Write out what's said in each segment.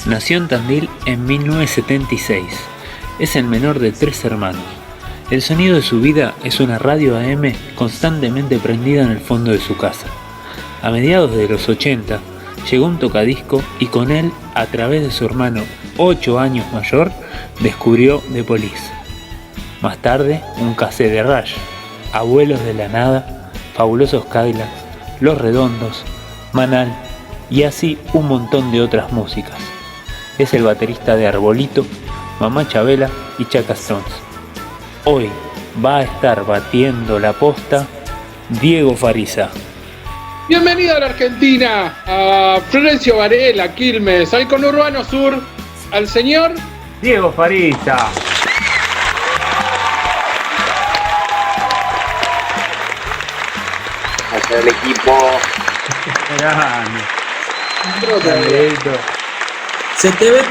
Nació en Tandil en 1976. Es el menor de 3 hermanos. El sonido de su vida es una radio AM constantemente prendida en el fondo de su casa. A mediados de los 80 llegó un tocadisco y con él, a través de su hermano 8 años mayor, descubrió The Police. Más tarde, un cassette de Rush, Abuelos de la Nada, Fabulosos Cadillacs, Los Redondos, Manal y así un montón de otras músicas. Es el baterista de Arbolito, Mamá Chabela y Chaka Stones. Hoy va a estar batiendo la posta Diego Fariza. Bienvenido a la Argentina, a Florencio Varela, Quilmes, al conurbano sur, al señor Diego Fariza. Hacia el equipo. Se te ve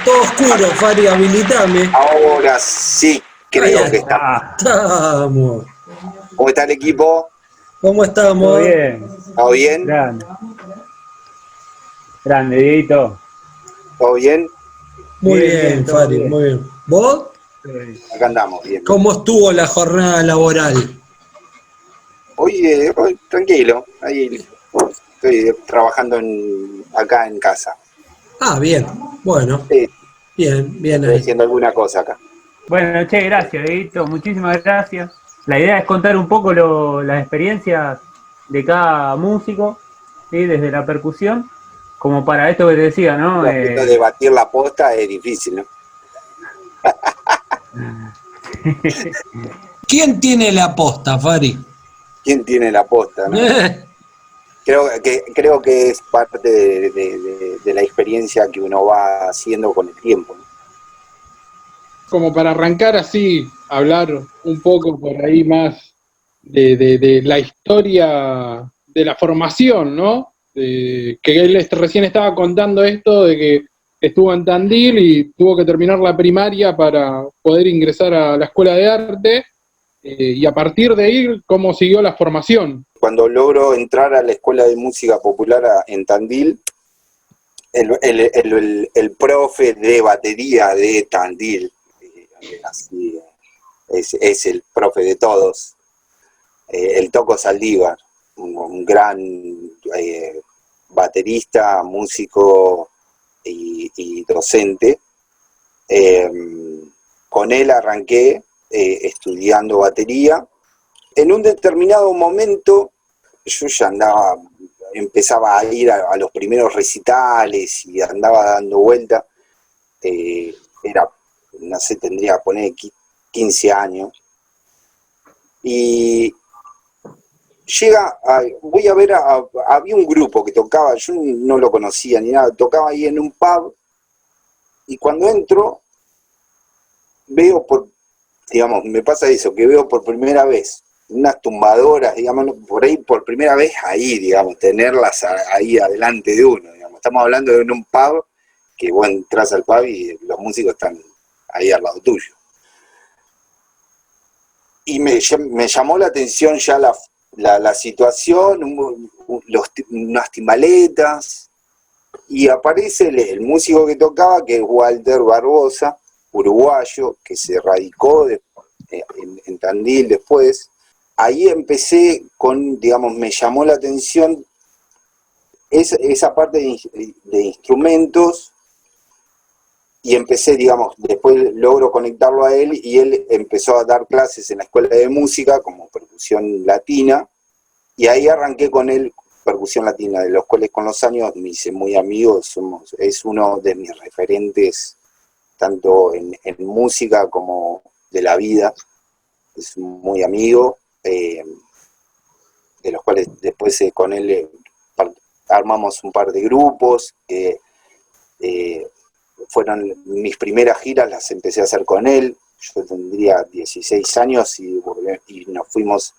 todo oscuro, Fari, habilitame. Ahora sí creo que está. Estamos. ¿Cómo está el equipo? ¿Cómo estamos? Todo bien. ¿Todo bien? Grande, Dieguito. ¿Todo bien? Muy bien, todo Fari, bien. muy bien. ¿Vos? Acá andamos, bien. ¿Cómo estuvo la jornada laboral? Hoy tranquilo. Ahí estoy trabajando acá en casa. Ah, bien. Bueno, Sí, bien estoy ahí. haciendo alguna cosa acá. Bueno, gracias, Dieguito. Muchísimas gracias. La idea es contar un poco las experiencias de cada músico, ¿sí? Desde la percusión, como para esto que te decía, ¿no? Esto de batir la posta es difícil, ¿no? ¿Quién tiene la posta, Fari? ¿Quién tiene la posta, no? Creo que es parte de la experiencia que uno va haciendo con el tiempo, ¿no? como para arrancar así, hablar un poco por ahí más de la historia de la formación, ¿no? Que él recién estaba contando esto de que estuvo en Tandil y tuvo que terminar la primaria para poder ingresar a la escuela de arte, y a partir de ahí, ¿cómo siguió la formación? Cuando logro entrar a la Escuela de Música Popular en Tandil, el profe de batería de Tandil, así, es el profe de todos, el Toco Saldívar, un gran baterista, músico y docente. Con él arranqué estudiando batería. En un determinado momento yo ya empezaba a ir a los primeros recitales y andaba dando vuelta. No sé, tendría que poner 15 años. Y voy a ver, había un grupo que tocaba, yo no lo conocía ni nada, tocaba ahí en un pub, y cuando entro, me pasa eso, que veo por primera vez unas tumbadoras, digamos, por ahí por primera vez ahí, digamos, tenerlas ahí adelante de uno, digamos. Estamos hablando de un pub, que vos entras al pub y los músicos están ahí al lado tuyo. Y me llamó la atención ya la situación, unas timbaletas, y aparece el músico que tocaba, que es Walter Barbosa, uruguayo, que se radicó en Tandil después. Ahí empecé me llamó la atención esa parte de instrumentos, y empecé, después logro conectarlo a él, y él empezó a dar clases en la escuela de música como percusión latina, y ahí arranqué con él percusión latina, de los cuales con los años me hice muy amigo. Es uno de mis referentes, tanto en música como de la vida. Es muy amigo, de los cuales después con él armamos un par de grupos, que fueron mis primeras giras, las empecé a hacer con él. Yo tendría 16 años y nos fuimos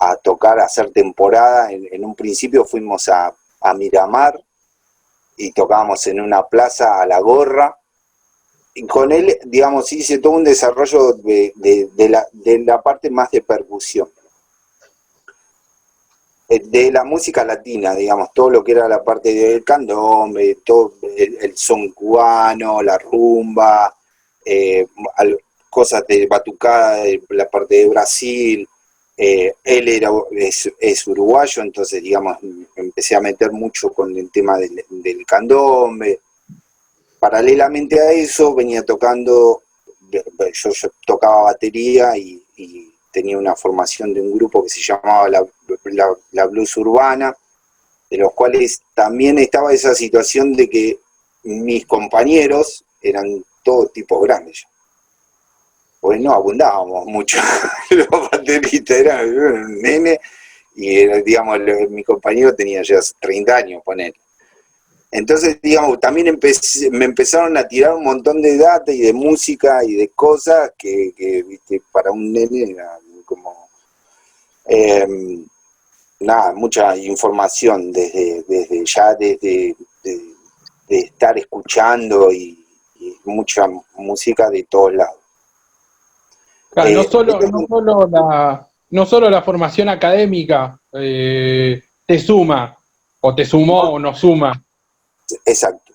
a tocar, a hacer temporada. En un principio fuimos a Miramar y tocábamos en una plaza a La Gorra. Y con él, hice todo un desarrollo de la parte más de percusión. de la música latina, digamos, todo lo que era la parte del candombe, todo el son cubano, la rumba, cosas de batucada, de la parte de Brasil. Él es uruguayo, entonces, digamos, empecé a meter mucho con el tema del candombe. Paralelamente a eso, venía tocando, yo tocaba batería y tenía una formación de un grupo que se llamaba la Blues Urbana, de los cuales también estaba esa situación de que mis compañeros eran todos tipos grandes. Pues no abundábamos mucho los bateristas, eran un nene, y digamos, mi compañero tenía ya 30 años, ponele. Entonces, digamos, también me empezaron a tirar un montón de data y de música y de cosas que viste, para un nene era como nada, mucha información desde de estar escuchando y mucha música de todos lados. Claro, no solo la formación académica te suma, o te sumó o no suma. Exacto.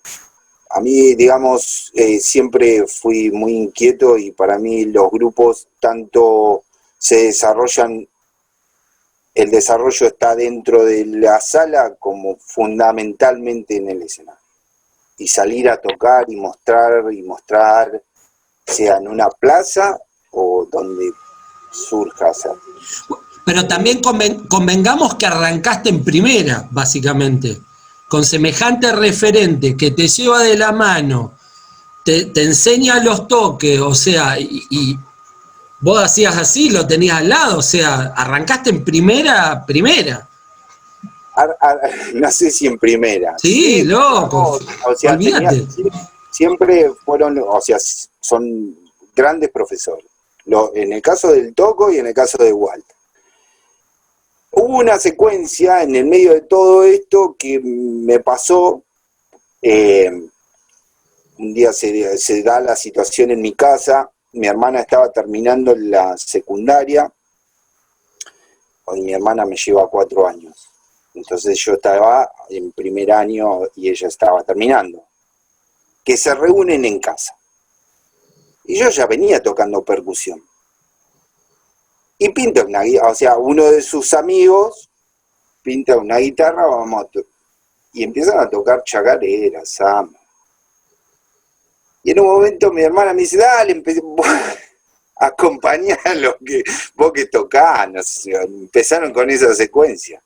A mí, digamos, siempre fui muy inquieto y para mí los grupos tanto se desarrollan, el desarrollo está dentro de la sala como fundamentalmente en el escenario. Y salir a tocar y mostrar, sea en una plaza o donde surja. O sea. Pero también convengamos que arrancaste en primera, básicamente, con semejante referente que te lleva de la mano, te enseña los toques, o sea, y vos hacías así, lo tenías al lado, o sea, arrancaste en primera. No sé si en primera. Sí, loco, o sea, olvídate. Siempre fueron, o sea, son grandes profesores. En el caso del Toco y en el caso de Walter. Hubo una secuencia en el medio de todo esto que me pasó. Un día se da la situación en mi casa. Mi hermana estaba terminando la secundaria. Y mi hermana me lleva 4 años. Entonces yo estaba en primer año y ella estaba terminando. Que se reúnen en casa. Y yo ya venía tocando percusión. Y pinta una guitarra, o sea, uno de sus amigos pinta una guitarra, y empiezan a tocar chacareras, samba. Y en un momento mi hermana me dice, dale, acompañá vos que tocás, no sé, empezaron con esa secuencia.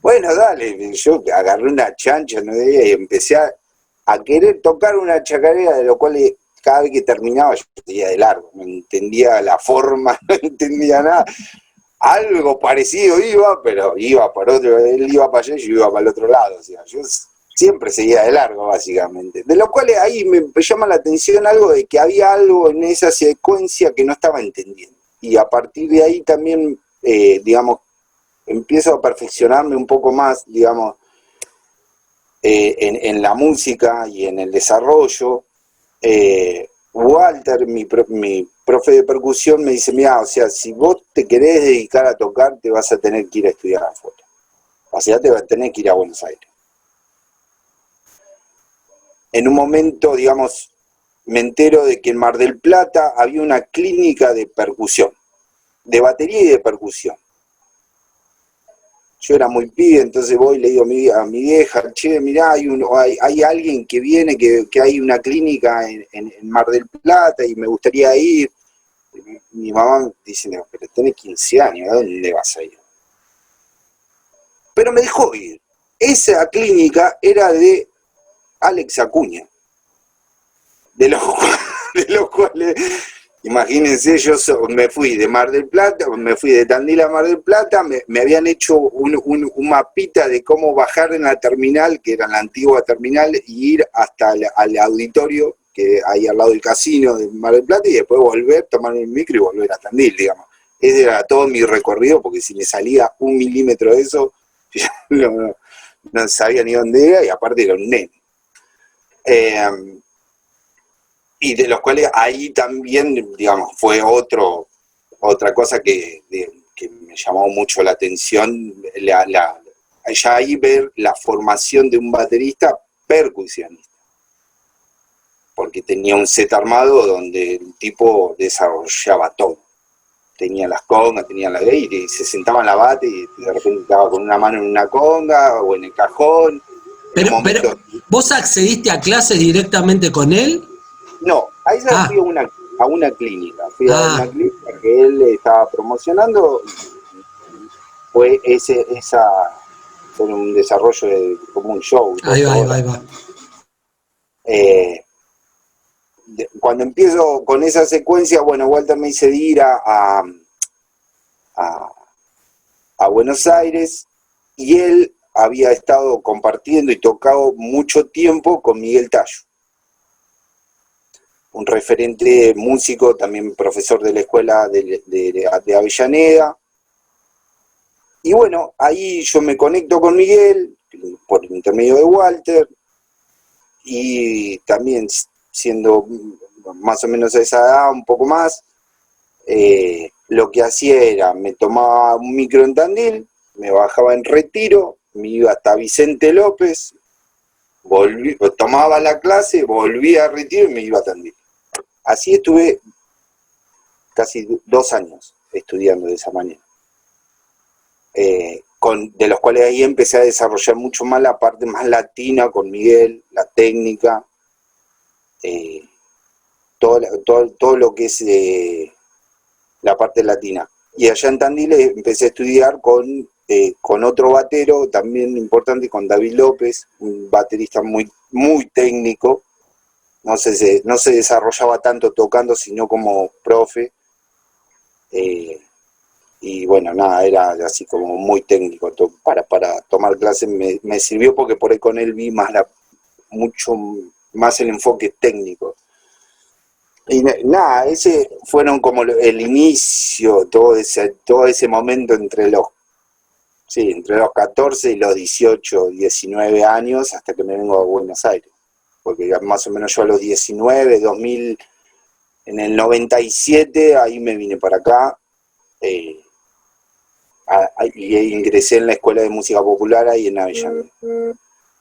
Bueno, dale, yo agarré una chancha, ¿no? Y empecé a querer tocar una chacarera, de lo cual cada vez que terminaba yo seguía de largo, no entendía la forma, no entendía nada. Algo parecido iba, pero iba por otro, él iba para allá y yo iba para el otro lado, o sea, yo siempre seguía de largo, básicamente. De lo cual ahí me llama la atención algo de que había algo en esa secuencia que no estaba entendiendo. Y a partir de ahí también, digamos, empiezo a perfeccionarme un poco más, digamos, en la música y en el desarrollo. Walter, mi profe de percusión, me dice, mira, o sea, si vos te querés dedicar a tocar, te vas a tener que ir a estudiar afuera. O sea, te vas a tener que ir a Buenos Aires. En un momento, digamos, me entero de que en Mar del Plata había una clínica de percusión, de batería y de percusión. Yo era muy pibe, entonces voy y le digo a mi vieja, che, mirá, hay alguien que viene, que hay una clínica en Mar del Plata y me gustaría ir. Mi mamá dice, no, pero tenés 15 años, ¿a dónde vas a ir? Pero me dejó ir. Esa clínica era de Alex Acuña, de los cuales... Imagínense, yo me fui de Mar del Plata, me fui de Tandil a Mar del Plata, me habían hecho un mapita de cómo bajar en la terminal, que era la antigua terminal, y ir hasta al auditorio, que hay al lado del casino de Mar del Plata, y después volver, tomar un micro y volver a Tandil, digamos. Ese era todo mi recorrido, porque si me salía 1 milímetro de eso, no sabía ni dónde era, y aparte era un nene. Y de los cuales ahí también, digamos, fue otra cosa que que me llamó mucho la atención, ya ahí ver la formación de un baterista percusionista, porque tenía un set armado donde el tipo desarrollaba todo. Tenía las congas, tenía la gay, y se sentaba en la bate y de repente estaba con una mano en una conga o en el cajón. Pero ¿vos accediste a clases directamente con él? No, ahí ya fui a una clínica. Fui a una clínica que él estaba promocionando. Fue fue un desarrollo como un show. Ahí va. Cuando empiezo con esa secuencia, bueno, Walter me hizo ir a Buenos Aires, y él había estado compartiendo y tocado mucho tiempo con Miguel Tallo, un referente músico, también profesor de la escuela de Avellaneda. Y bueno, ahí yo me conecto con Miguel por intermedio de Walter, y también siendo más o menos a esa edad, un poco más, lo que hacía era, me tomaba un micro en Tandil, me bajaba en Retiro, me iba hasta Vicente López, tomaba la clase, volvía a Retiro y me iba a Tandil. Así estuve casi 2 años estudiando de esa manera. De los cuales ahí empecé a desarrollar mucho más la parte más latina con Miguel, la técnica, todo lo que es la parte latina. Y allá en Tandil empecé a estudiar con otro batero también importante, con David López, un baterista muy, muy técnico. No se desarrollaba tanto tocando, sino como profe. Y bueno, nada, era así como muy técnico. Para tomar clases me sirvió, porque por ahí con él vi mucho más el enfoque técnico. Y nada, ese fueron como el inicio, todo ese momento entre los 14 y los 18, 19 años, hasta que me vengo a Buenos Aires. Porque más o menos yo a los 19, 2000, en el 97, ahí me vine para acá, y ingresé en la Escuela de Música Popular ahí en Avellaneda.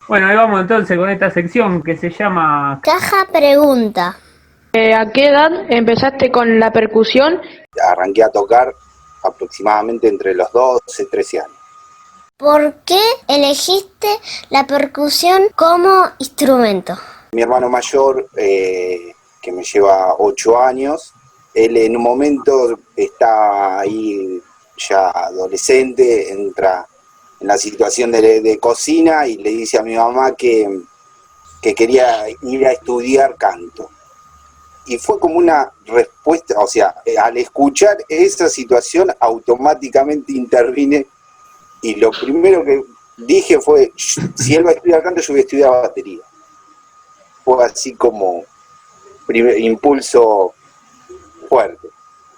Bueno, ahí vamos entonces con esta sección que se llama Caja Pregunta. ¿A qué edad empezaste con la percusión? Arranqué a tocar aproximadamente entre los 12, 13 años. ¿Por qué elegiste la percusión como instrumento? Mi hermano mayor, que me lleva 8 años, él en un momento está ahí ya adolescente, entra en la situación de cocina y le dice a mi mamá que quería ir a estudiar canto. Y fue como una respuesta, o sea, al escuchar esa situación automáticamente intervine, y lo primero que dije fue, si él va a estudiar canto, yo voy a estudiar batería. Fue así como impulso fuerte.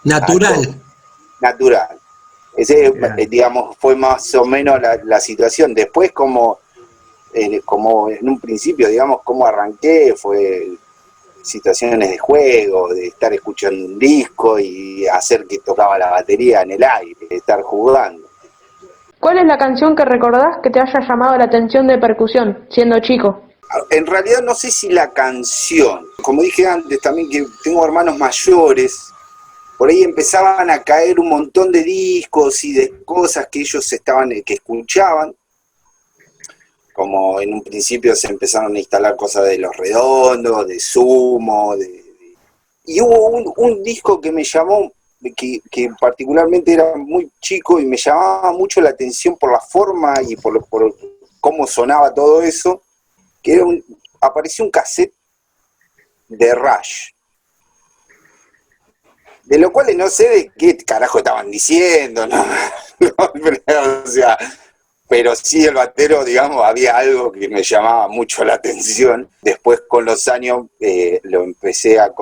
Natural. Natural. Ese, digamos, fue más o menos la situación. Después, como en un principio, digamos, cómo arranqué, fue situaciones de juego, de estar escuchando un disco y hacer que tocaba la batería en el aire, de estar jugando. ¿Cuál es la canción que recordás que te haya llamado la atención de percusión, siendo chico? En realidad no sé si la canción, como dije antes también, que tengo hermanos mayores, por ahí empezaban a caer un montón de discos y de cosas que ellos que escuchaban, como en un principio se empezaron a instalar cosas de Los Redondos, de Sumo, y hubo un disco que me llamó, que particularmente era muy chico y me llamaba mucho la atención por la forma y por cómo sonaba todo eso, que apareció un cassette de Rush, de lo cual no sé de qué carajo estaban diciendo, ¿no? O sea, pero sí el batero, digamos, había algo que me llamaba mucho la atención. Después con los años lo empecé a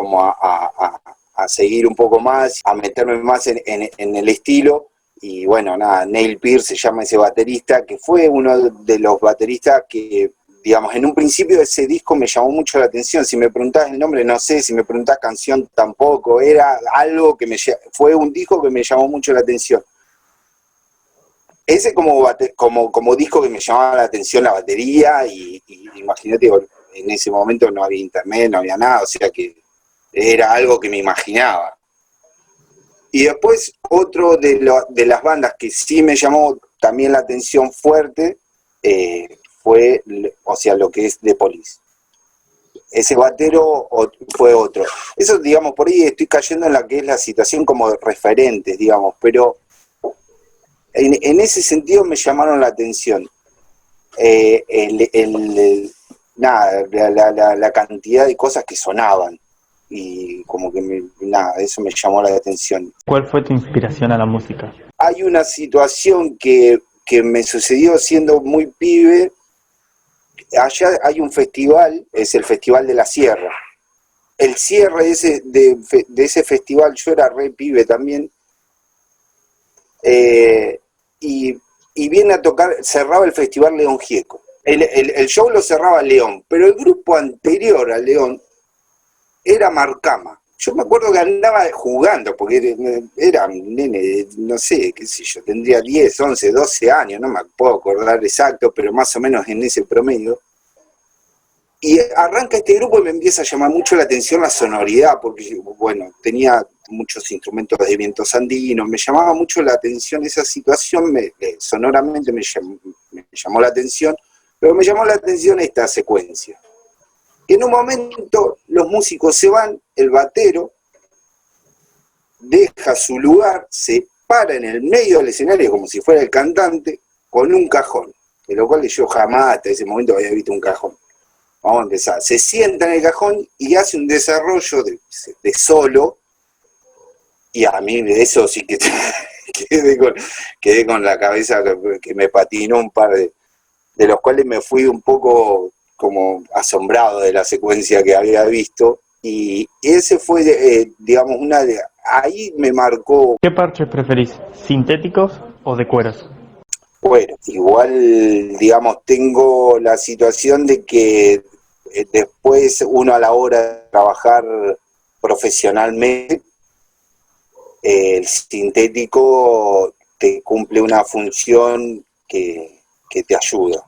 seguir un poco más, a meterme más en el estilo, y bueno, nada, Neil Pearce se llama ese baterista, que fue uno de los bateristas que, digamos, en un principio ese disco me llamó mucho la atención. Si me preguntás el nombre, no sé, si me preguntás canción, tampoco. Era algo fue un disco que me llamó mucho la atención. ese como disco que me llamaba la atención la batería, y imagínate, en ese momento no había internet, no había nada, o sea que era algo que me imaginaba. Y después otro de las bandas que sí me llamó también la atención fuerte fue, o sea, lo que es The Police. Ese batero fue otro. Eso, digamos, por ahí estoy cayendo en la que es la situación como de referentes, digamos, pero en ese sentido me llamaron la atención. La cantidad de cosas que sonaban. Y como que eso me llamó la atención. ¿Cuál fue tu inspiración a la música? Hay una situación que me sucedió siendo muy pibe. Allá hay un festival, es el Festival de la Sierra. El cierre de ese festival, yo era re pibe también, y viene a tocar, cerraba el festival León Gieco. El show lo cerraba León, pero el grupo anterior a León era Marcama. Yo me acuerdo que andaba jugando, porque era un nene, no sé, qué sé yo, tendría 10, 11, 12 años, no me puedo acordar exacto, pero más o menos en ese promedio. Y arranca este grupo y me empieza a llamar mucho la atención la sonoridad, porque, bueno, tenía muchos instrumentos de vientos andinos, me llamaba mucho la atención esa situación, sonoramente me llamó la atención, pero me llamó la atención esta secuencia. En un momento los músicos se van, el batero deja su lugar, se para en el medio del escenario como si fuera el cantante, con un cajón, de lo cual yo jamás hasta ese momento había visto un cajón. Vamos a empezar. Se sienta en el cajón y hace un desarrollo de solo, y a mí de eso sí que quedé con la cabeza que me patinó un par de los cuales me fui un poco como asombrado de la secuencia que había visto, y ese fue, digamos, ahí me marcó. ¿Qué parches preferís, sintéticos o de cueros? Bueno, igual, digamos, tengo la situación de que después uno a la hora de trabajar profesionalmente, el sintético te cumple una función que te ayuda,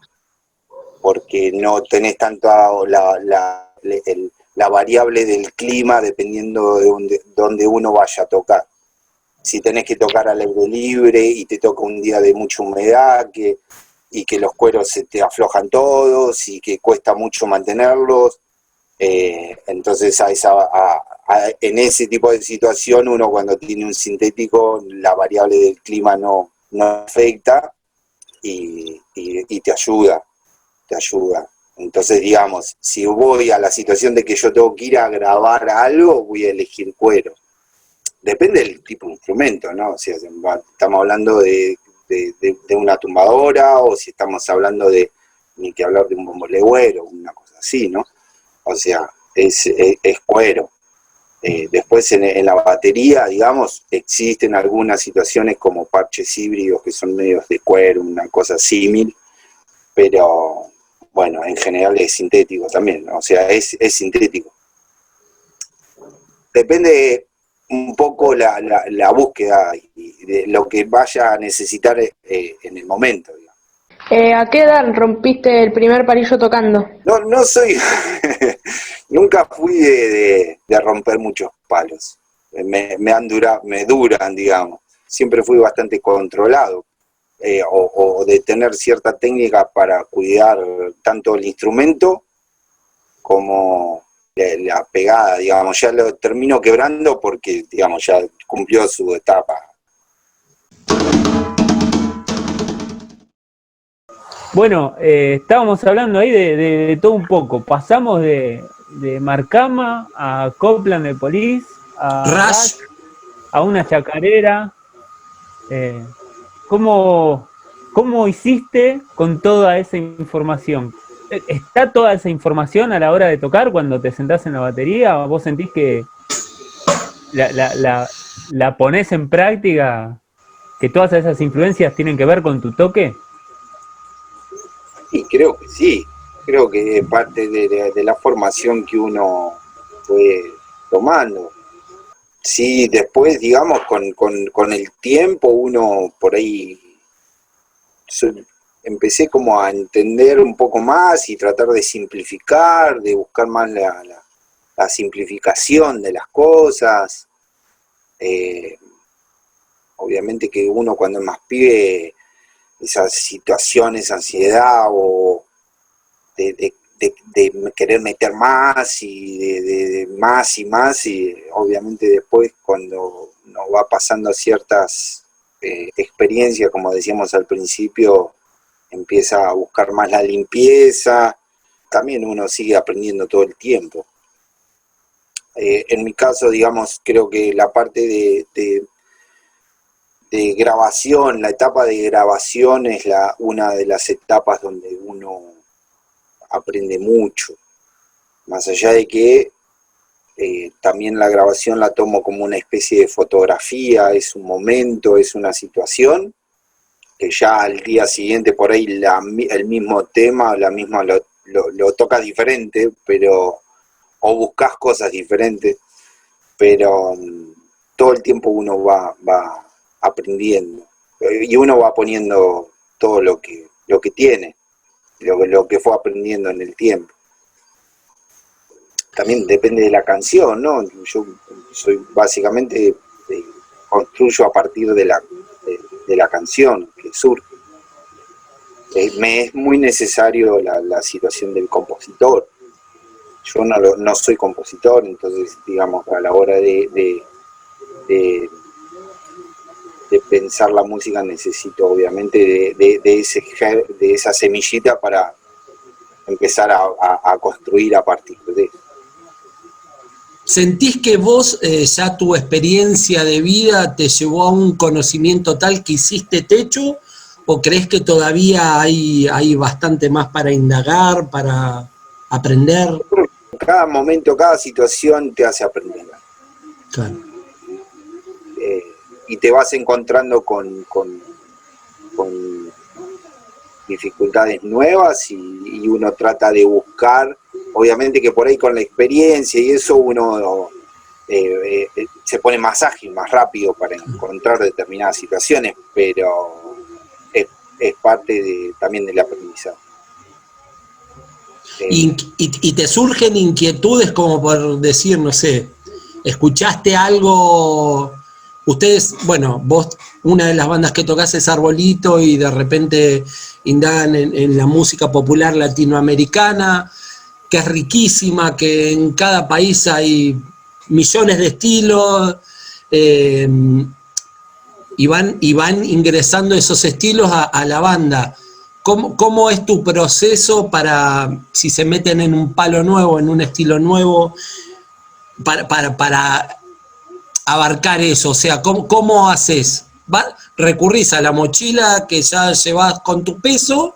porque no tenés tanto la variable del clima dependiendo de donde uno vaya a tocar. Si tenés que tocar al aire libre y te toca un día de mucha humedad y que los cueros se te aflojan todos y que cuesta mucho mantenerlos, entonces en ese tipo de situación uno, cuando tiene un sintético, la variable del clima no afecta y te ayuda. Entonces, digamos, si voy a la situación de que yo tengo que ir a grabar algo, voy a elegir cuero. Depende del tipo de instrumento, ¿no? O sea, estamos hablando de una tumbadora, o si estamos hablando ni que hablar de un bombolegüero, una cosa así, ¿no? O sea, es cuero. Después en la batería, digamos, existen algunas situaciones como parches híbridos que son medios de cuero, una cosa símil, pero bueno, en general es sintético también, ¿no? O sea, es sintético. Depende un poco la búsqueda y de lo que vaya a necesitar en el momento, digamos. ¿A qué edad rompiste el primer palillo tocando? No soy, nunca fui de romper muchos palos, me duran, digamos. Siempre fui bastante controlado, o de tener cierta técnica para cuidar tanto el instrumento como la pegada, digamos. Ya lo termino quebrando porque, digamos, ya cumplió su etapa. Bueno, estábamos hablando ahí de todo un poco. Pasamos de Marcama a Copland de Police, a Rush, a una chacarera. ¿Cómo hiciste con toda esa información? ¿Está toda esa información a la hora de tocar cuando te sentás en la batería? ¿O vos sentís que la ponés en práctica? ¿Que todas esas influencias tienen que ver con tu toque? Y creo que sí, creo que parte de la formación que uno fue tomando. Sí, después, digamos, con el tiempo uno por ahí empecé como a entender un poco más y tratar de simplificar, de buscar más la simplificación de las cosas. Obviamente que uno cuando es más pibe, esas situaciones, ansiedad o de querer meter más y de más y más, y obviamente después cuando nos va pasando ciertas experiencias, como decíamos al principio, empieza a buscar más la limpieza. También uno sigue aprendiendo todo el tiempo. En mi caso, digamos, creo que la parte de grabación, la etapa de grabación es una de las etapas donde uno aprende mucho, más allá de que también la grabación la tomo como una especie de fotografía, es un momento, es una situación, que ya al día siguiente por ahí el mismo tema, la misma lo tocas diferente, pero o buscas cosas diferentes, pero todo el tiempo uno va aprendiendo y uno va poniendo todo lo que tiene, lo que fue aprendiendo en el tiempo. También depende de la canción, ¿no? Yo soy básicamente construyo a partir de la canción que surge. Me es muy necesario la situación del compositor. Yo no soy compositor, entonces, digamos, a la hora de pensar la música necesito, obviamente, de esa semillita para empezar a construir a partir de eso. ¿Sentís que vos ya tu experiencia de vida te llevó a un conocimiento tal que hiciste techo? ¿O crees que todavía hay bastante más para indagar, para aprender? Cada momento, cada situación te hace aprender. Claro. Y te vas encontrando con dificultades nuevas y uno trata de buscar, obviamente que por ahí con la experiencia y eso uno se pone más ágil, más rápido para encontrar determinadas situaciones, pero es parte también del aprendizaje. Y te surgen inquietudes como por decir, no sé, escuchaste algo, ustedes, bueno, vos, una de las bandas que tocás es Arbolito y de repente indagan en la música popular latinoamericana, que es riquísima, que en cada país hay millones de estilos, y van ingresando esos estilos a la banda. ¿Cómo es tu proceso para, si se meten en un palo nuevo, en un estilo nuevo, para abarcar eso? O sea, ¿cómo haces? ¿Recurrís a la mochila que ya llevas con tu peso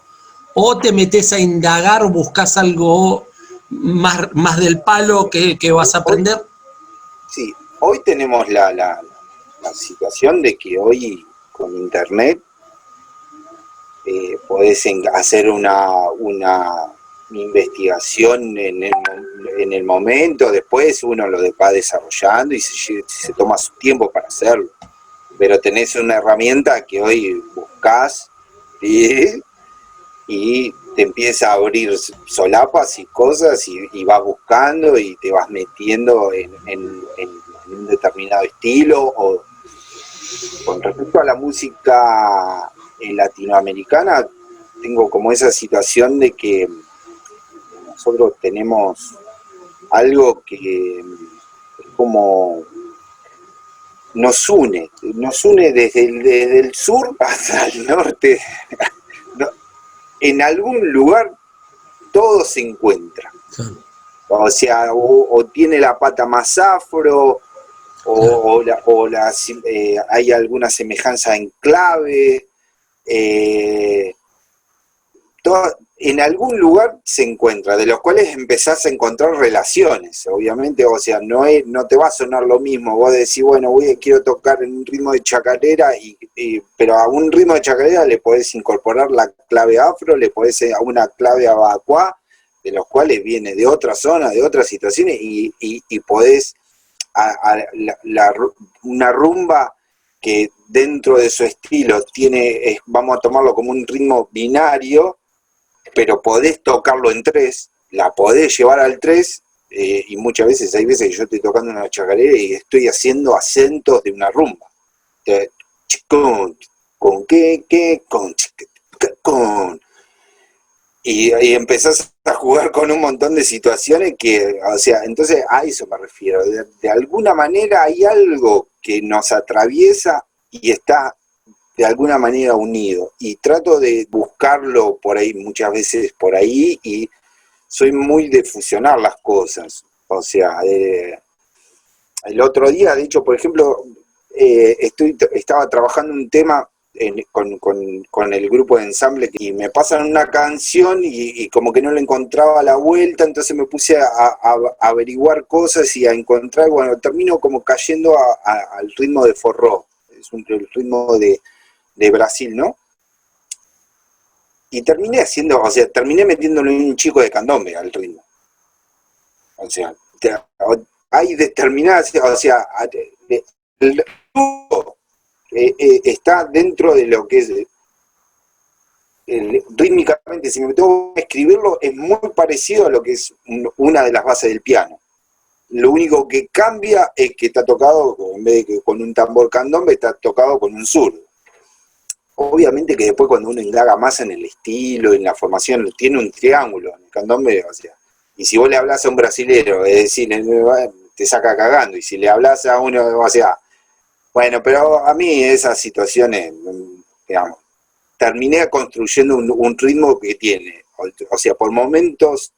o te metes a indagar o buscas algo más del palo que vas a aprender? Sí, hoy tenemos la situación de que hoy con internet podés hacer una investigación en el momento, después uno lo va desarrollando y se toma su tiempo para hacerlo, pero tenés una herramienta que hoy buscás y te empieza a abrir solapas y cosas y vas buscando y te vas metiendo en un determinado estilo. O con respecto a la música latinoamericana, tengo como esa situación de que nosotros tenemos algo que como nos une desde el sur hasta el norte. En algún lugar todo se encuentra. O sea, o tiene la pata más afro, hay alguna semejanza en clave. En algún lugar se encuentra, de los cuales empezás a encontrar relaciones, obviamente. O sea, no te va a sonar lo mismo. Vos decís, bueno, quiero tocar en un ritmo de chacarera, pero a un ritmo de chacarera le podés incorporar la clave afro, le podés a una clave abacuá, de los cuales viene de otra zona, de otras situaciones, y podés una rumba que dentro de su estilo tiene, vamos a tomarlo como un ritmo binario, pero podés tocarlo en 3, la podés llevar al 3, y muchas veces, hay veces que yo estoy tocando una chacarera y estoy haciendo acentos de una rumba. Con qué, con. Y empezás a jugar con un montón de situaciones que, o sea, entonces a eso me refiero. De alguna manera hay algo que nos atraviesa y está de alguna manera unido. Y trato de buscarlo por ahí, muchas veces por ahí, y soy muy de fusionar las cosas. O sea, el otro día, de hecho, por ejemplo, estaba trabajando un tema con el grupo de ensamble y me pasan una canción y como que no le encontraba la vuelta, entonces me puse a averiguar cosas y a encontrar, bueno, termino como cayendo al ritmo de forró, el ritmo de Brasil, ¿no? Y terminé haciendo, o sea, terminé metiéndole un chico de candombe al ritmo. O sea, hay determinadas, o sea, el está dentro de lo que es rítmicamente, si me tengo que escribirlo, es muy parecido a lo que es una de las bases del piano. Lo único que cambia es que está tocado, en vez de que con un tambor candombe, está tocado con un zurdo. Obviamente que después cuando uno indaga más en el estilo, en la formación, tiene un triángulo en el candombe, o sea, y si vos le hablas a un brasilero, es decir, te saca cagando, y si le hablas a uno, o sea, bueno, pero a mí esas situaciones, digamos, terminé construyendo un ritmo que tiene, o sea, por momentos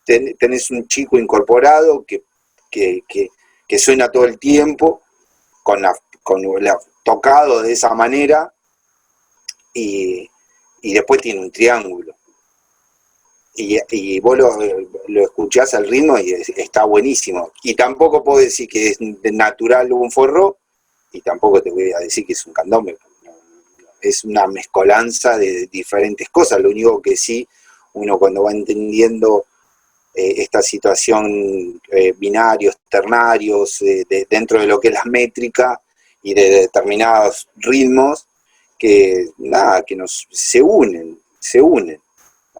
tenés un chico incorporado que suena todo el tiempo, con la tocado de esa manera, y después tiene un triángulo. Y vos lo escuchás al ritmo y está buenísimo. Y tampoco puedo decir que es natural un forró, y tampoco te voy a decir que es un candombe. Es una mezcolanza de diferentes cosas. Lo único que sí, uno cuando va entendiendo esta situación, binarios, ternarios, dentro de lo que es la métrica y de determinados ritmos, que nada, que se unen.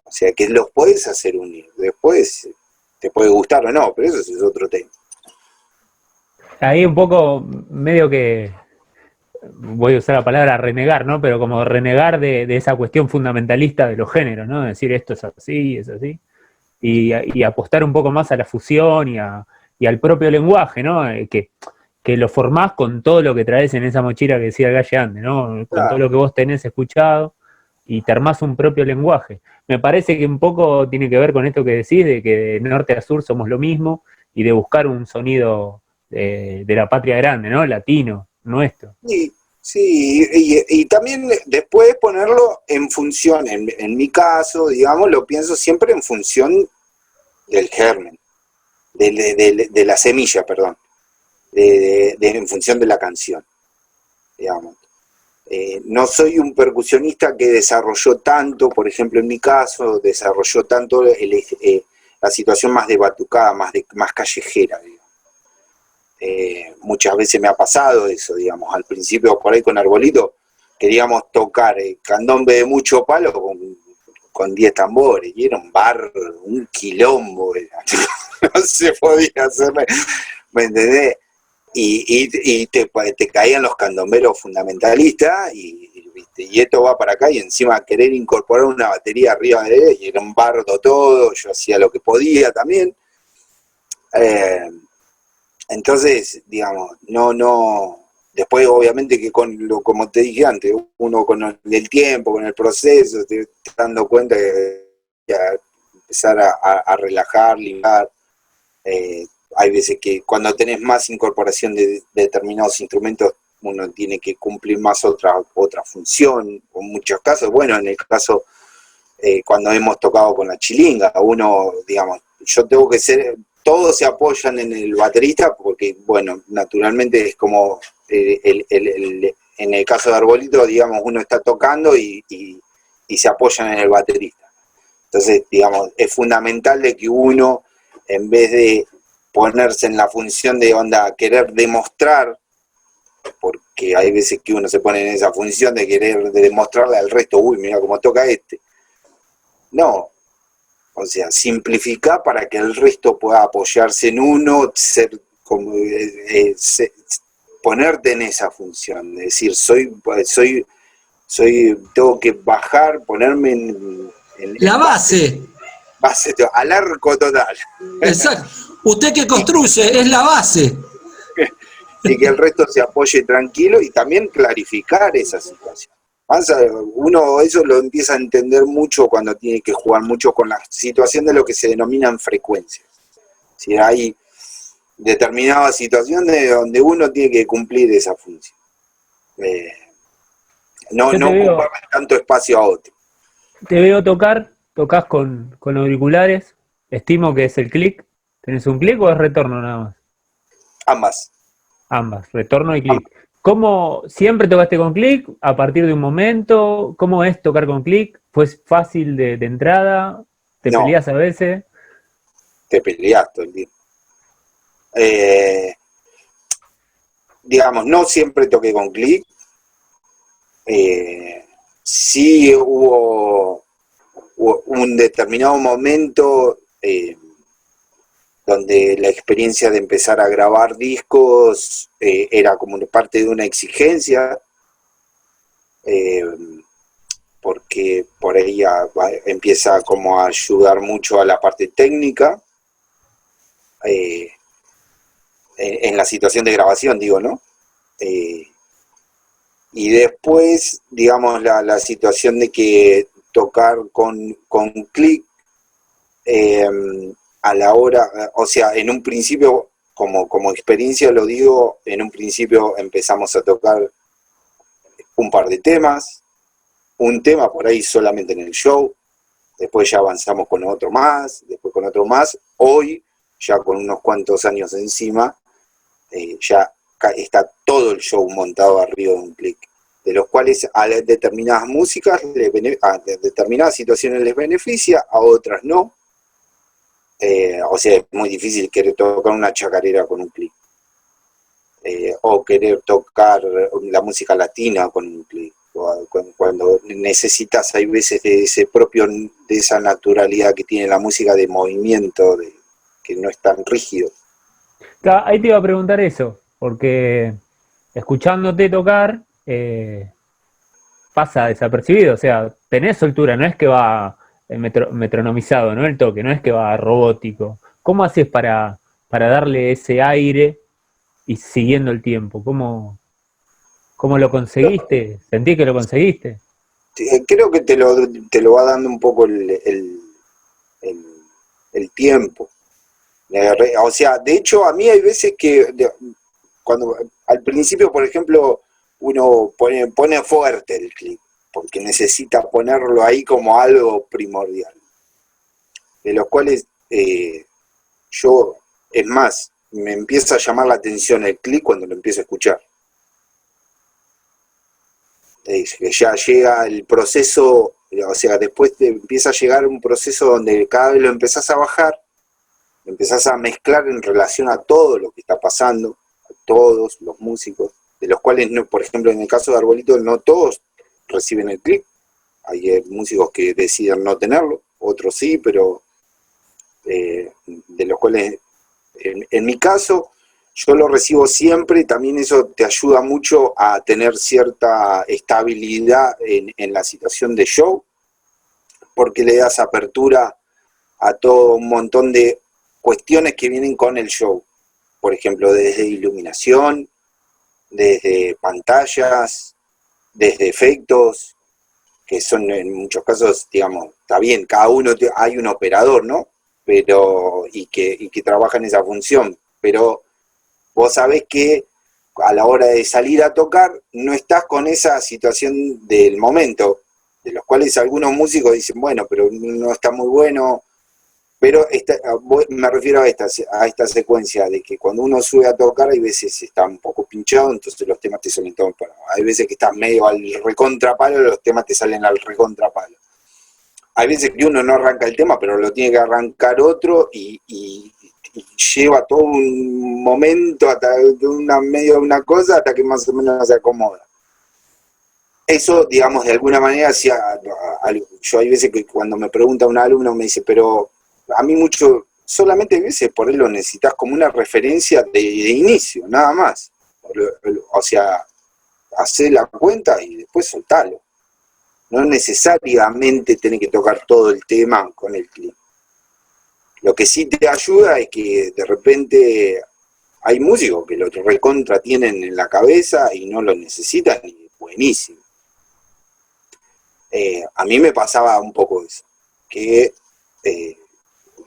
O sea, que los podés hacer unir. Después te puede gustar o no, pero eso es otro tema. Ahí un poco, medio que, voy a usar la palabra renegar, ¿no? Pero como renegar de esa cuestión fundamentalista de los géneros, ¿no? Decir esto es así, y apostar un poco más a la fusión y al propio lenguaje, ¿no? Que lo formás con todo lo que traes en esa mochila que decía el Galle antes, ¿no? Con todo lo que vos tenés escuchado, y te armás un propio lenguaje. Me parece que un poco tiene que ver con esto que decís, de que de norte a sur somos lo mismo, y de buscar un sonido de la patria grande, ¿no? Latino, nuestro. Sí, y también después ponerlo en función, en mi caso, digamos, lo pienso siempre en función del germen, de la semilla, perdón, en función de la canción, digamos. No soy un percusionista que desarrolló tanto, por ejemplo, en mi caso, desarrolló tanto la situación más de batucada, más callejera, digamos. Muchas veces me ha pasado eso, digamos, al principio por ahí con Arbolito queríamos tocar candombe de mucho palo con 10 tambores, y era un barro, un quilombo, no se podía hacer, ¿me entendés? Y te caían los candomberos fundamentalistas, y esto va para acá, y encima querer incorporar una batería arriba de él, y era un bardo todo, yo hacía lo que podía también. Entonces, digamos, no. Después, obviamente, que como te dije antes, uno con el tiempo, con el proceso, te estás dando cuenta que empezar a relajar, limar. Hay veces que cuando tenés más incorporación de determinados instrumentos, uno tiene que cumplir más otra función. En muchos casos, bueno, en el caso, cuando hemos tocado con la chilinga, uno, digamos, yo tengo que ser. Todos se apoyan en el baterista porque, bueno, naturalmente es como en el caso de Arbolito, digamos, uno está tocando y se apoyan en el baterista. Entonces, digamos, es fundamental de que uno, en vez de ponerse en la función de querer demostrar porque hay veces que uno se pone en esa función de querer de demostrarle al resto, uy, mira cómo toca este. No, o sea, simplificar para que el resto pueda apoyarse en uno, ser como ponerte en esa función, de decir, tengo que bajar, ponerme en La base. al arco total. Exacto. Usted que construye, es la base. Y que el resto se apoye tranquilo y también clarificar esa situación. Uno eso lo empieza a entender mucho cuando tiene que jugar mucho con la situación de lo que se denominan frecuencias. Si hay determinadas situaciones donde uno tiene que cumplir esa función. No ocupar tanto espacio a otro. Te veo tocas con auriculares, estimo que es el clic. ¿Tenés un clic o es retorno nada más? Ambas, retorno y clic. ¿Cómo siempre tocaste con clic? ¿A partir de un momento? ¿Cómo es tocar con clic? ¿Fue fácil de entrada? ¿Te peleás a veces? Te peleás todo el tiempo. Digamos, no siempre toqué con clic. Sí hubo un determinado momento donde la experiencia de empezar a grabar discos era como parte de una exigencia, porque por ahí empieza como a ayudar mucho a la parte técnica, en la situación de grabación, digo, ¿no? Y después, digamos, la situación de que tocar con clic, a la hora, o sea, en un principio, como experiencia lo digo, en un principio empezamos a tocar un par de temas, un tema por ahí solamente en el show, después ya avanzamos con otro más, después con otro más, hoy, ya con unos cuantos años encima, ya está todo el show montado arriba de un clic, de los cuales a determinadas músicas, a determinadas situaciones les beneficia, a otras no. O sea, es muy difícil querer tocar una chacarera con un clic, o querer tocar la música latina con un clic, cuando necesitas, hay veces de esa naturalidad que tiene la música de movimiento, que no es tan rígido. Ahí te iba a preguntar eso, porque escuchándote tocar pasa desapercibido, o sea, tenés soltura, no es que va metronomizado, ¿no? El toque, no es que va robótico. ¿Cómo haces para darle ese aire y siguiendo el tiempo? ¿Cómo lo conseguiste? ¿Sentí que lo conseguiste? Creo que te lo va dando un poco el tiempo. O sea, de hecho, a mí hay veces que cuando al principio, por ejemplo, uno pone fuerte el clic, porque necesita ponerlo ahí como algo primordial, de los cuales yo, es más, me empieza a llamar la atención el clic cuando lo empiezo a escuchar. Que ya llega el proceso, o sea, después empieza a llegar un proceso donde cada vez lo empezás a bajar, lo empezás a mezclar en relación a todo lo que está pasando, a todos los músicos, de los cuales, no, por ejemplo, en el caso de Arbolito, no todos reciben el clic. Hay músicos que deciden no tenerlo, otros sí, pero de los cuales, en mi caso, yo lo recibo siempre, y también eso te ayuda mucho a tener cierta estabilidad en la situación de show, porque le das apertura a todo un montón de cuestiones que vienen con el show. Por ejemplo, desde iluminación, desde pantallas, desde efectos, que son en muchos casos, digamos, está bien, cada uno hay un operador, ¿no? Pero y que trabaja en esa función, pero vos sabés que a la hora de salir a tocar no estás con esa situación del momento, de los cuales algunos músicos dicen, bueno, pero no está muy bueno. Pero me refiero a esta secuencia de que cuando uno sube a tocar hay veces está un poco pinchado, entonces los temas te salen todos para... Hay veces que estás medio al recontrapalo, los temas te salen al recontrapalo. Hay veces que uno no arranca el tema, pero lo tiene que arrancar otro y lleva todo un momento, hasta medio de una cosa, hasta que más o menos se acomoda. Eso, digamos, de alguna manera, yo hay veces que cuando me pregunta un alumno me dice, pero a mí solamente a veces por él lo necesitas como una referencia de inicio, nada más. O sea, hacer la cuenta y después soltalo. No necesariamente tenés que tocar todo el tema con el clip. Lo que sí te ayuda es que de repente hay músicos que lo recontra tienen en la cabeza y no lo necesitan, y buenísimo. A mí me pasaba un poco eso, que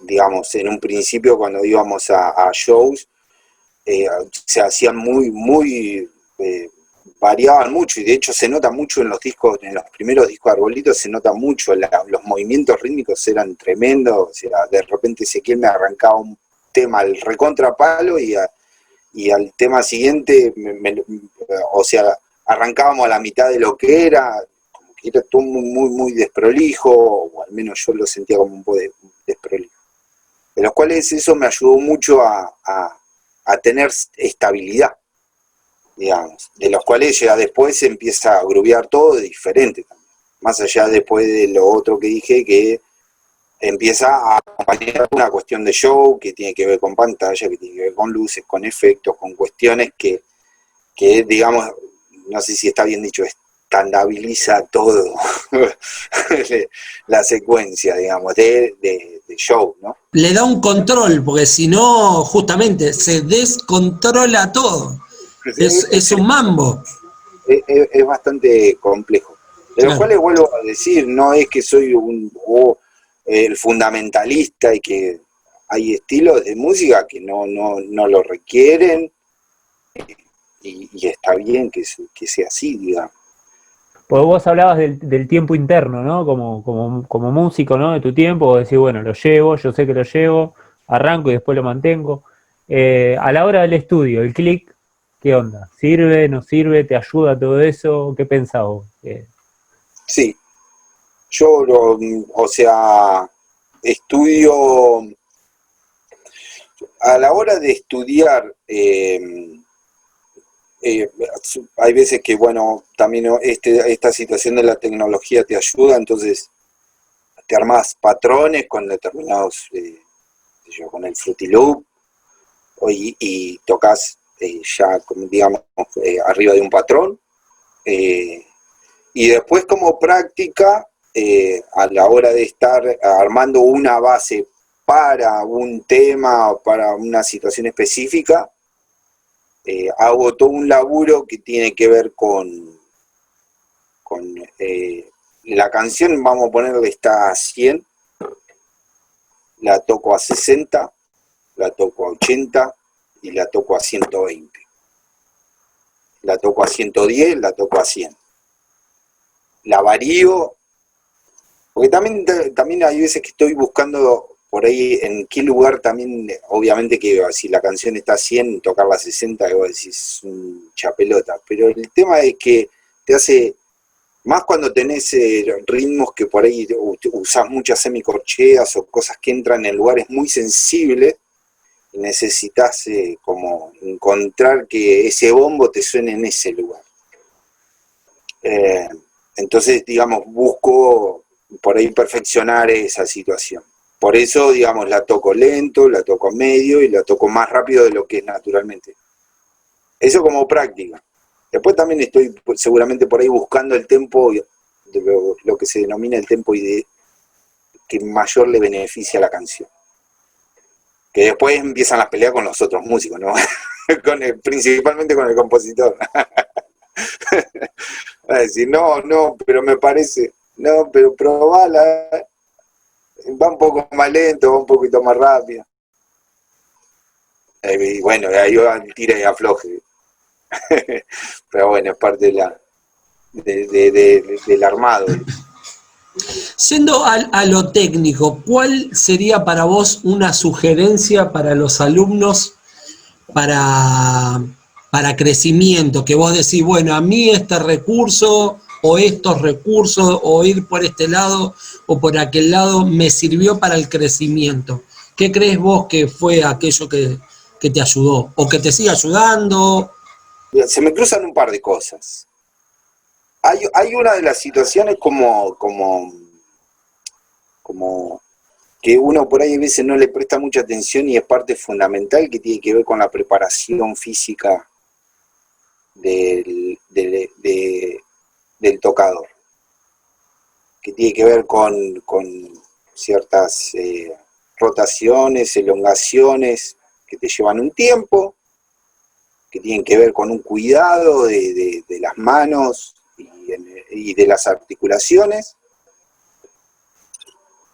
digamos, en un principio cuando íbamos a shows, se hacían muy variaban mucho, y de hecho se nota mucho en los discos, en los primeros discos de Arbolitos se nota mucho, los movimientos rítmicos eran tremendos. O sea, de repente Ezequiel me arrancaba un tema al recontrapalo y al tema siguiente, o sea, arrancábamos a la mitad de lo que era, como que era todo muy desprolijo, o al menos yo lo sentía como un poco desprolijo. De los cuales eso me ayudó mucho a tener estabilidad, digamos, de los cuales ya después se empieza a grubear todo de diferente también. Más allá después de lo otro que dije, que empieza a acompañar una cuestión de show que tiene que ver con pantalla, que tiene que ver con luces, con efectos, con cuestiones que digamos, no sé si está bien dicho, estandabiliza todo la secuencia, digamos, de show, ¿no? Le da un control, porque si no, justamente, se descontrola todo. Es un mambo. Es bastante complejo. De los cuales vuelvo a decir, no es que soy el fundamentalista y que hay estilos de música que no lo requieren, y está bien que sea así, digamos. Pues vos hablabas del tiempo interno, ¿no? Como músico, ¿no? De tu tiempo, vos decís, bueno, lo llevo, yo sé que lo llevo, arranco y después lo mantengo. A la hora del estudio, el click, ¿qué onda? ¿Sirve, no sirve? ¿Te ayuda todo eso? ¿Qué pensás vos? Sí, yo, o sea, estudio, a la hora de estudiar, hay veces que, bueno, también esta situación de la tecnología te ayuda, entonces te armas patrones con determinados, con el Fruity Loop, y tocas ya, digamos, arriba de un patrón, y después como práctica, a la hora de estar armando una base para un tema o para una situación específica, hago todo un laburo que tiene que ver con la canción, vamos a ponerle, está a 100, la toco a 60, la toco a 80 y la toco a 120. La toco a 110, la toco a 100. La varío, porque también hay veces que estoy buscando por ahí en qué lugar también, obviamente que si la canción está a 100, tocarla a 60, y vos decís mucha pelota, pero el tema es que te hace, más cuando tenés ritmos que por ahí usás muchas semicorcheas o cosas que entran en lugares muy sensibles, y necesitas como encontrar que ese bombo te suene en ese lugar. Entonces, digamos, busco por ahí perfeccionar esa situación. Por eso, digamos, la toco lento, la toco medio y la toco más rápido de lo que es naturalmente. Eso como práctica. Después también estoy seguramente por ahí buscando el tempo, lo que se denomina el tempo que mayor le beneficia a la canción. Que después empiezan las peleas con los otros músicos, ¿no? Principalmente con el compositor. Va a decir, no, pero me parece, no, pero probala, va un poco más lento, va un poquito más rápido. Y bueno, ahí va el tira y afloje. Pero bueno, es parte del armado. Yendo a lo técnico, ¿cuál sería para vos una sugerencia para los alumnos para crecimiento? Que vos decís, bueno, a mí este recurso o estos recursos o ir por este lado o por aquel lado me sirvió para el crecimiento. ¿Qué crees vos que fue aquello que te ayudó? ¿O que te sigue ayudando? Se me cruzan un par de cosas. Hay una de las situaciones como que uno por ahí a veces no le presta mucha atención y es parte fundamental, que tiene que ver con la preparación física del tocador, que tiene que ver con ciertas rotaciones, elongaciones que te llevan un tiempo, que tienen que ver con un cuidado de las manos y de las articulaciones,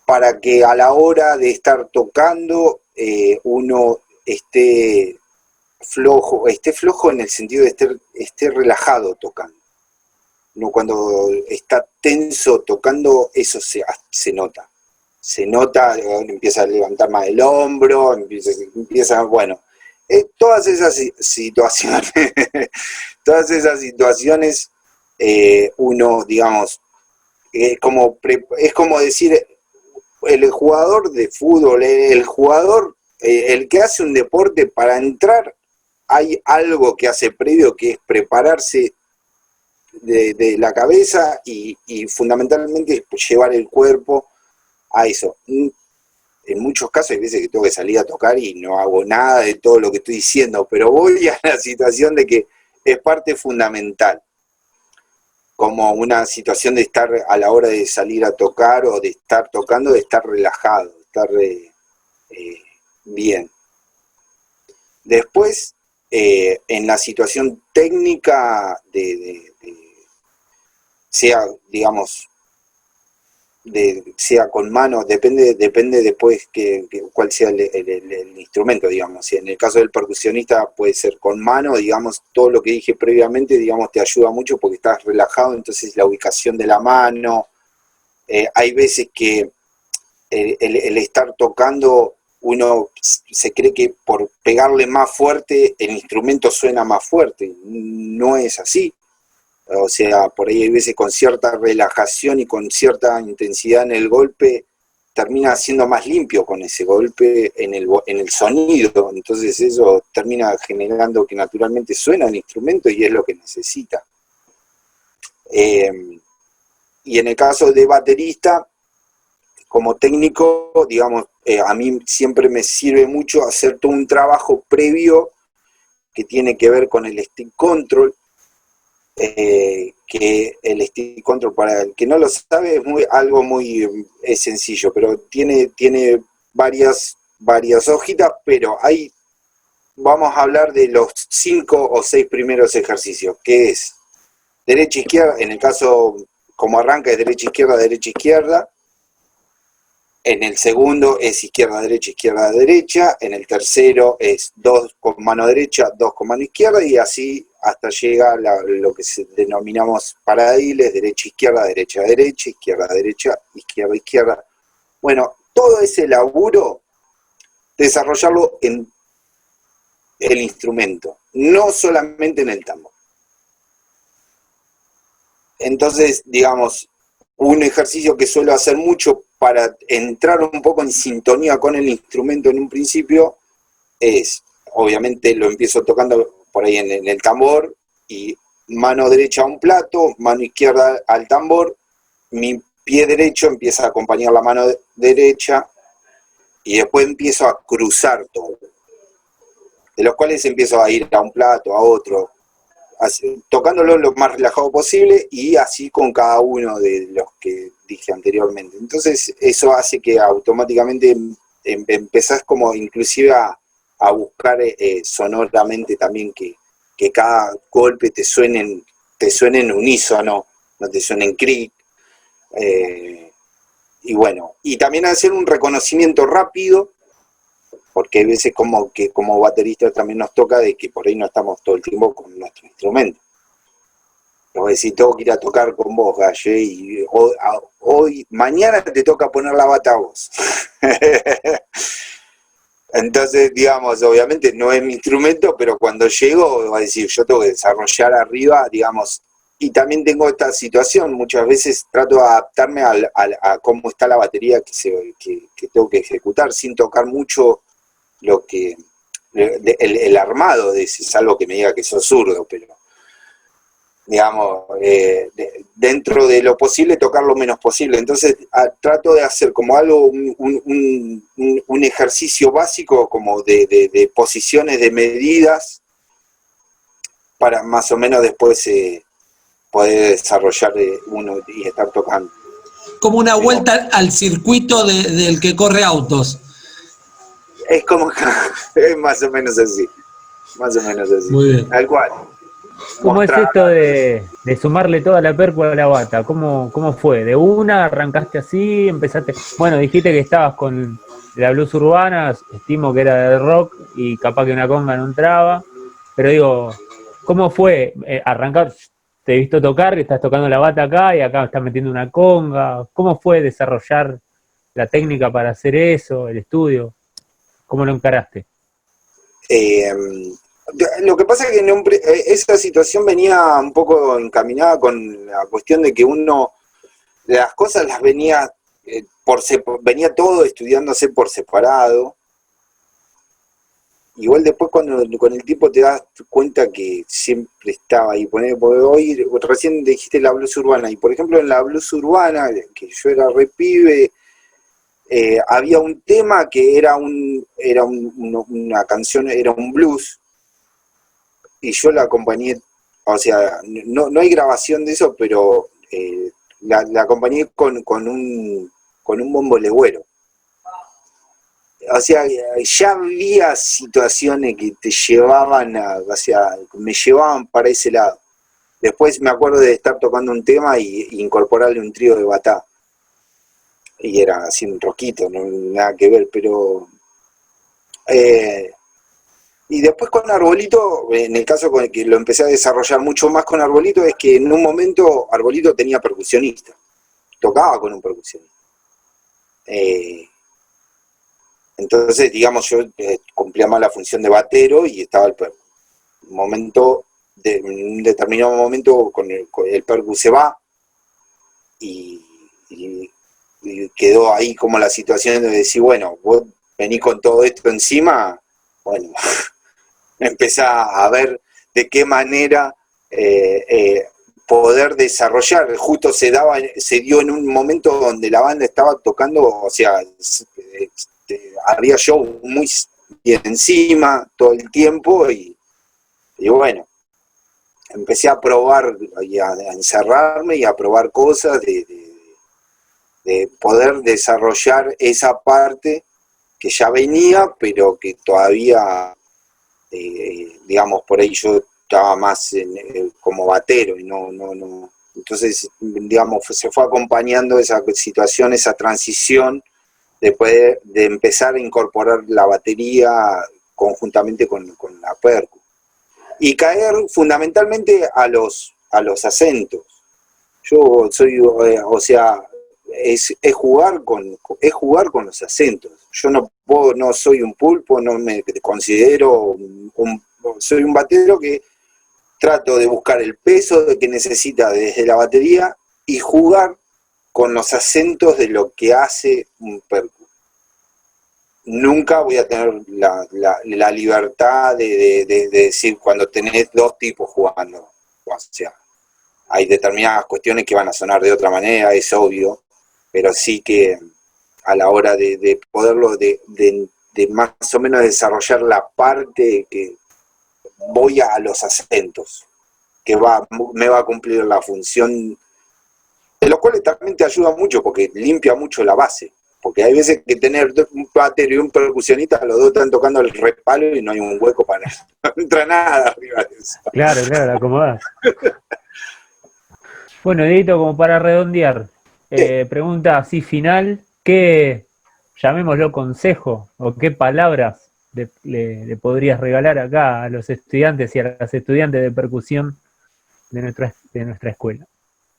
para que a la hora de estar tocando uno esté flojo en el sentido de esté relajado tocando. Uno cuando está tenso tocando, eso se nota. Se nota, empieza a levantar más el hombro, empieza bueno, todas esas situaciones, uno, digamos, es como decir, el jugador de fútbol, el que hace un deporte, para entrar hay algo que hace previo, que es prepararse de la cabeza y fundamentalmente llevar el cuerpo a eso. En muchos casos hay veces que tengo que salir a tocar y no hago nada de todo lo que estoy diciendo, pero voy a la situación de que es parte fundamental, como una situación de estar a la hora de salir a tocar o de estar tocando, de estar relajado, de estar bien. Después, en la situación técnica sea, digamos, sea con mano, depende después cuál sea el instrumento, digamos. Si en el caso del percusionista puede ser con mano, digamos, todo lo que dije previamente, digamos, te ayuda mucho porque estás relajado, entonces la ubicación de la mano, hay veces que el estar tocando, uno se cree que por pegarle más fuerte el instrumento suena más fuerte, no es así. O sea, por ahí hay veces con cierta relajación y con cierta intensidad en el golpe, termina siendo más limpio con ese golpe en el sonido. Entonces eso termina generando que naturalmente suena el instrumento y es lo que necesita. Y en el caso de baterista, como técnico, digamos, a mí siempre me sirve mucho hacer todo un trabajo previo que tiene que ver con el stick control. Que el stick control, para el que no lo sabe, es algo muy sencillo, pero tiene varias hojitas, pero ahí vamos a hablar de los 5 o 6 primeros ejercicios, que es derecha, izquierda, en el caso como arranca es derecha, izquierda, en el segundo es izquierda, derecha, en el tercero es 2 con mano derecha, 2 con mano izquierda, y así hasta llega lo que denominamos paradiles, derecha, izquierda. Bueno, todo ese laburo, desarrollarlo en el instrumento, no solamente en el tambor. Entonces, digamos, un ejercicio que suelo hacer mucho para entrar un poco en sintonía con el instrumento en un principio es, obviamente lo empiezo tocando por ahí en el tambor, y mano derecha a un plato, mano izquierda al tambor, mi pie derecho empieza a acompañar la mano derecha, y después empiezo a cruzar todo, de los cuales empiezo a ir a un plato, a otro, así, tocándolo lo más relajado posible, y así con cada uno de los que dije anteriormente. Entonces eso hace que automáticamente empezás como inclusive a buscar sonoramente también que cada golpe te suene en unísono, no te suene en cric. Y bueno, y también hacer un reconocimiento rápido, porque hay veces como que como bateristas también nos toca de que por ahí no estamos todo el tiempo con nuestro instrumento. Voy a decir, tengo que ir a tocar con vos, Galle, y mañana te toca poner la bata a vos. Entonces, digamos, obviamente no es mi instrumento, pero cuando llego, voy a decir, yo tengo que desarrollar arriba, digamos, Y también tengo esta situación, muchas veces trato de adaptarme a cómo está la batería que tengo que ejecutar, sin tocar mucho lo que el armado de ese, salvo que me diga que soy zurdo, pero digamos, dentro de lo posible tocar lo menos posible. Entonces trato de hacer como algo, un ejercicio básico como de posiciones, de medidas, para más o menos después poder desarrollar uno y estar tocando. Como una vuelta al circuito del que corre autos. Es como, es más o menos así, más o menos así. Muy bien. Tal cual. ¿Cómo es Mostrar, esto de sumarle toda la percu a la bata? ¿Cómo fue? ¿De una arrancaste así? ¿Empezaste? Bueno, dijiste que estabas con la blues urbana, estimo que era de rock y capaz que una conga no entraba, pero digo, ¿cómo fue arrancar? Te he visto tocar, que estás tocando la bata acá y acá estás metiendo una conga. ¿Cómo fue desarrollar la técnica para hacer eso, el estudio? ¿Cómo lo encaraste? Lo que pasa es que esa situación venía un poco encaminada con la cuestión de que uno, las cosas las venía, venía todo estudiándose por separado. Igual después cuando con el tiempo te das cuenta que siempre estaba ahí. Porque hoy recién dijiste la blues urbana, y por ejemplo en la blues urbana, que yo era re pibe, había un tema que era una canción, era un blues, y yo la acompañé, o sea, no hay grabación de eso, pero la acompañé con un bombo legüero. O sea, ya había situaciones que te llevaban o sea, me llevaban para ese lado. Después me acuerdo de estar tocando un tema y incorporarle un trío de batá. Y era así un roquito, no nada que ver, pero... y después con Arbolito, en el caso con el que lo empecé a desarrollar mucho más con Arbolito, es que en un momento Arbolito tenía percusionista. Tocaba con un percusionista. Entonces, digamos, yo cumplía más la función de batero y estaba el percu. En un determinado momento con el percu se va y quedó ahí como la situación de decir, bueno, vos venís con todo esto encima, bueno, empezá a ver de qué manera poder desarrollar. Justo se dio en un momento donde la banda estaba tocando, o sea, había show muy encima todo el tiempo y bueno, empecé a probar y a encerrarme y a probar cosas de poder desarrollar esa parte que ya venía, pero que todavía, digamos, por ahí yo estaba más como batero y no. Entonces, digamos, se fue acompañando esa situación, esa transición, después de empezar a incorporar la batería conjuntamente con la percu. Y caer fundamentalmente a los acentos. Yo soy, o sea, es jugar con los acentos. Yo no soy un pulpo, no me considero soy un batero que trato de buscar el peso que necesita desde la batería y jugar con los acentos de lo que hace un percu. Nunca voy a tener la libertad de decir cuando tenés dos tipos jugando. O sea, hay determinadas cuestiones que van a sonar de otra manera, es obvio, pero sí que a la hora de poderlo, de más o menos desarrollar la parte que voy a los acentos, que me va a cumplir la función, de los cuales también te ayuda mucho porque limpia mucho la base, porque hay veces que tener un batero y un percusionista, los dos están tocando el respaldo y no hay un hueco para no entra nada arriba de eso. Claro, la acomodás. Bueno, Edito, como para redondear, pregunta así final, ¿qué, llamémoslo consejo, o qué palabras le podrías regalar acá a los estudiantes y a las estudiantes de percusión de nuestra escuela?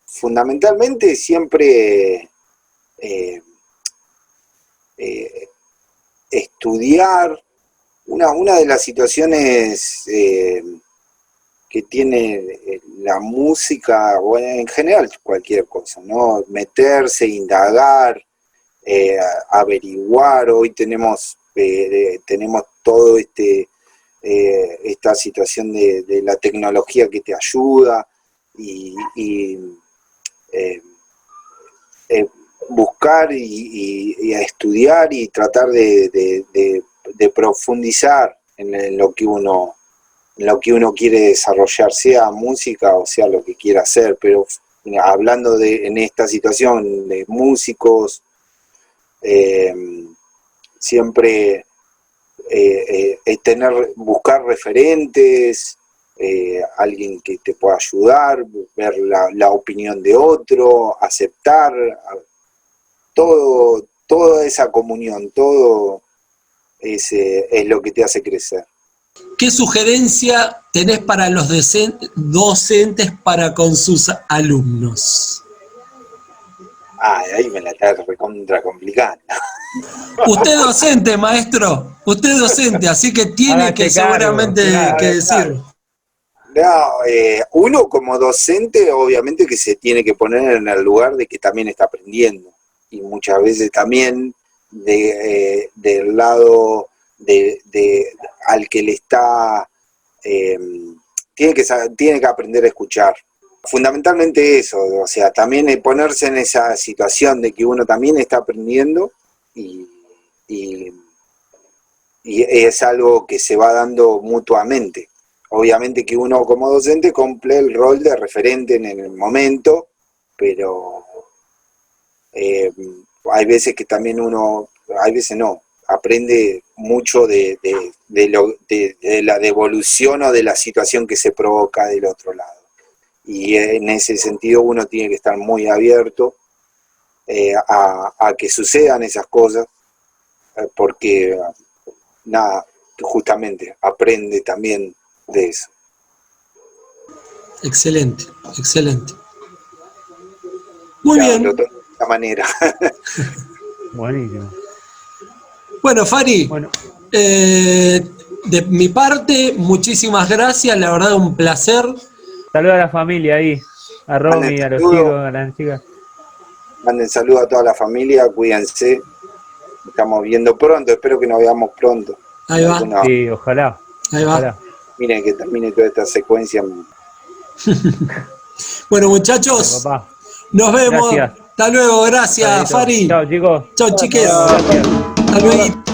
Fundamentalmente siempre estudiar. Una de las situaciones que tiene la música, o en general cualquier cosa, ¿no? Meterse, indagar, averiguar. Hoy tenemos todo esta situación de la tecnología que te ayuda y buscar y a estudiar y tratar de profundizar en lo que uno quiere desarrollar, sea música o sea lo que quiera hacer. Pero hablando en esta situación de músicos, siempre buscar referentes, alguien que te pueda ayudar, ver la opinión de otro, aceptar toda esa comunión, todo es lo que te hace crecer. ¿Qué sugerencia tenés para los docentes para con sus alumnos? Ahí me la está recontra complicando. Usted es docente, maestro, usted es docente, así que tiene que seguramente que decirlo. No, uno como docente obviamente que se tiene que poner en el lugar de que también está aprendiendo, y muchas veces también del lado al que le está tiene que aprender a escuchar. Fundamentalmente eso, o sea, también ponerse en esa situación de que uno también está aprendiendo y es algo que se va dando mutuamente. Obviamente que uno como docente cumple el rol de referente en el momento, pero hay veces que también hay veces no, aprende mucho de la devolución o de la situación que se provoca del otro lado. Y en ese sentido uno tiene que estar muy abierto a que sucedan esas cosas, porque nada, justamente aprende también de eso. Excelente, excelente. Muy bien. De esta manera. Buenísimo. Bueno, Fari, de mi parte, muchísimas gracias, la verdad un placer. Saludos a la familia ahí, a Romy, a los chicos, a las chicas. Manden saludos a toda la familia, cuídense. Estamos viendo pronto, espero que nos veamos pronto. Ahí va. Sí, ojalá. Ahí ojalá. va. Miren que termine toda esta secuencia. Bueno, muchachos, nos vemos. Gracias. Hasta luego, gracias, Saludito. Fari. Chao, chicos. Chao, chiques. Gracias. Hasta luego.